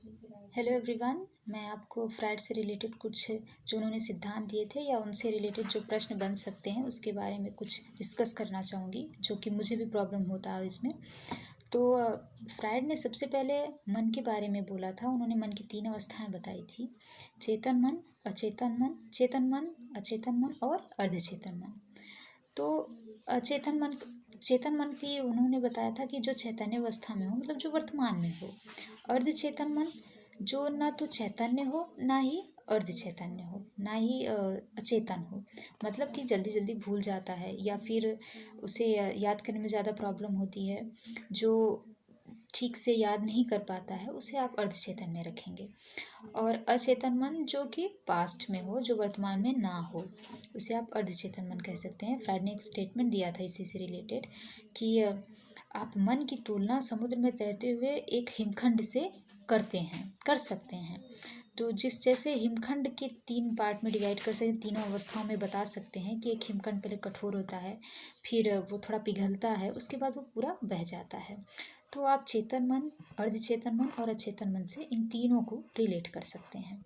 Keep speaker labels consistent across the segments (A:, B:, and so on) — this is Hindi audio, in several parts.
A: हेलो एवरीवन, मैं आपको फ्राइड से रिलेटेड कुछ जो उन्होंने सिद्धांत दिए थे या उनसे रिलेटेड जो प्रश्न बन सकते हैं उसके बारे में कुछ डिस्कस करना चाहूँगी, जो कि मुझे भी प्रॉब्लम होता है इसमें। तो फ्राइड ने सबसे पहले मन के बारे में बोला था। उन्होंने मन की 3 अवस्थाएं बताई थी: चेतन मन, अचेतन मन, चेतन मन, अचेतन मन और अर्धचेतन मन। तो चेतन मन की उन्होंने बताया था कि जो चैतन्य अवस्था में हो, मतलब जो वर्तमान में हो। अर्धचेतन मन जो ना तो चैतन्य हो, ना ही अर्धचैतन्य हो, ना ही अचेतन हो, मतलब कि जल्दी जल्दी भूल जाता है या फिर उसे याद करने में ज़्यादा प्रॉब्लम होती है, जो ठीक से याद नहीं कर पाता है, उसे आप अर्धचेतन में रखेंगे। और अचेतन मन जो कि पास्ट में हो, जो वर्तमान में ना हो, उसे आप अर्धचेतन मन कह सकते हैं। फ्राइड ने एक स्टेटमेंट दिया था इसी से रिलेटेड कि आप मन की तुलना समुद्र में तैरते हुए एक हिमखंड से कर सकते हैं। तो जिस जैसे हिमखंड के 3 पार्ट में डिवाइड कर सकते, तीनों अवस्थाओं में बता सकते हैं कि एक हिमखंड पहले कठोर होता है, फिर वो थोड़ा पिघलता है, उसके बाद वो पूरा बह जाता है। तो आप चेतन मन, अर्धचेतन मन और अचेतन मन से इन तीनों को रिलेट कर सकते हैं।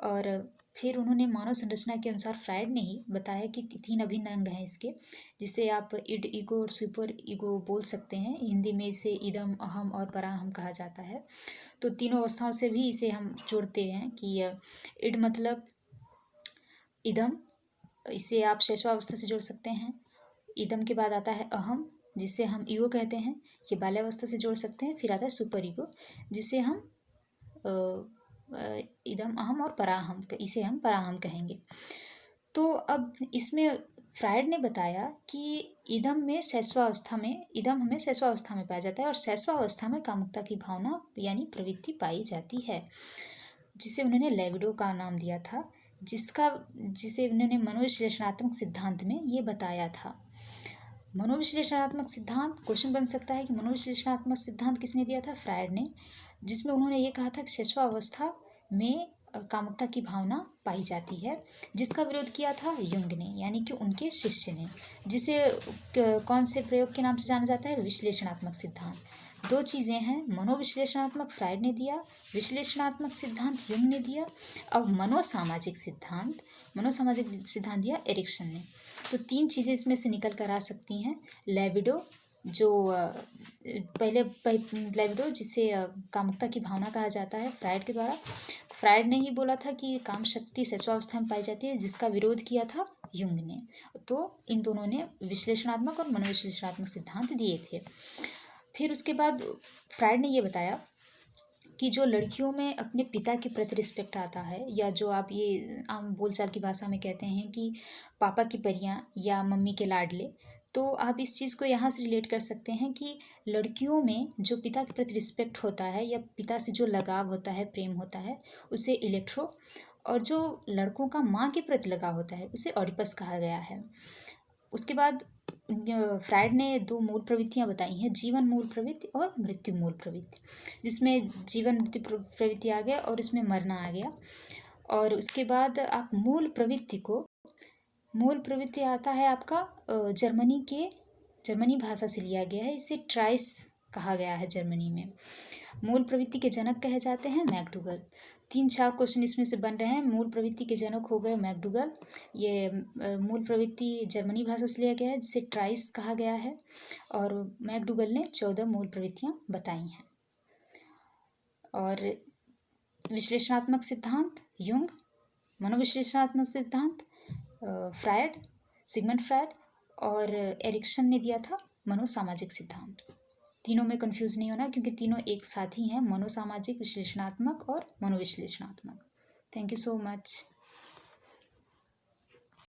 A: और फिर उन्होंने मानव संरचना के अनुसार फ्राइड ने ही बताया कि 3 अभिन्न अंग हैं इसके, जिसे आप इड, ईगो और सुपर ईगो बोल सकते हैं। हिंदी में इसे इदम, अहम और पराहम कहा जाता है। तो तीनों अवस्थाओं से भी इसे हम जोड़ते हैं कि इड मतलब इदम, इसे आप शैशवावस्था से जोड़ सकते हैं। इदम के बाद आता है अहम, जिसे हम ईगो कहते हैं, ये बाल्यावस्था से जोड़ सकते हैं। फिर आता है सुपर ईगो, जिसे हम इदम, अहम और पराहम, इसे हम पराहम कहेंगे। तो अब इसमें फ्राइड ने बताया कि इदम हमें शैशवावस्था में पाया जाता है, और शैशवावस्था में कामुकता की भावना यानी प्रवृत्ति पाई जाती है, जिसे उन्होंने लिबिडो का नाम दिया था, जिसे उन्होंने मनोविश्लेषणात्मक सिद्धांत में ये बताया था। मनोविश्लेषणात्मक सिद्धांत, क्वेश्चन बन सकता है कि मनोविश्लेषणात्मक सिद्धांत किसने दिया था? फ्राइड ने, जिसमें उन्होंने ये कहा था कि शैशवावस्था में कामुकता की भावना पाई जाती है, जिसका विरोध किया था युंग ने, यानी कि उनके शिष्य ने, जिसे कौन से प्रयोग के नाम से जाना जाता है? विश्लेषणात्मक सिद्धांत। 2 चीज़ें हैं, मनोविश्लेषणात्मक फ्राइड ने दिया, विश्लेषणात्मक सिद्धांत युंग ने दिया। अब मनोसामाजिक सिद्धांत दिया एरिक्सन ने। तो 3 चीज़ें इसमें से निकल कर आ सकती हैं। लिबिडो, जो लिबिडो जिसे कामुकता की भावना कहा जाता है फ्राइड के द्वारा। फ्राइड ने ही बोला था कि काम शक्ति शैशवावस्था में पाई जाती है, जिसका विरोध किया था युंग ने। तो इन दोनों ने विश्लेषणात्मक और मनोविश्लेषणात्मक सिद्धांत दिए थे। फिर उसके बाद फ्राइड ने ये बताया कि जो लड़कियों में अपने पिता के प्रति रिस्पेक्ट आता है, या जो आप ये आम बोलचाल की भाषा में कहते हैं कि पापा की परियां या मम्मी के लाडले, तो आप इस चीज़ को यहाँ से रिलेट कर सकते हैं कि लड़कियों में जो पिता के प्रति रिस्पेक्ट होता है या पिता से जो लगाव होता है, प्रेम होता है, उसे इलेक्ट्रो, और जो लड़कों का माँ के प्रति लगाव होता है उसे ऑडिपस कहा गया है। उसके बाद फ्राइड ने 2 मूल प्रवृत्तियाँ बताई हैं, जीवन मूल प्रवृत्ति और मृत्यु मूल प्रवृत्ति, जिसमें जीवन मृत्यु प्रवृत्ति आ गया और इसमें मरना आ गया। और उसके बाद आप मूल प्रवृत्ति आता है आपका जर्मनी भाषा से लिया गया है, इसे ट्राइस कहा गया है जर्मनी में। मूल प्रवृत्ति के जनक कहे जाते हैं मैकडूगल। 3-4 क्वेश्चन इसमें से बन रहे हैं। मूल प्रवृत्ति के जनक हो गए मैकडूगल, ये मूल प्रवृत्ति जर्मनी भाषा से लिया गया है, जिसे ट्राइस कहा गया है, और मैकडूगल ने 14 मूल प्रवृत्तियाँ बताई हैं। और विश्लेषणात्मक सिद्धांत युंग, मनोविश्लेषणात्मक सिद्धांत फ्राइड, सिगमंड फ्राइड, और एरिक्सन ने दिया था मनोसामाजिक सिद्धांत। तीनों में कंफ्यूज नहीं होना, क्योंकि तीनों एक साथ ही हैं, मनोसामाजिक, विश्लेषणात्मक और मनोविश्लेषणात्मक। Thank you so much.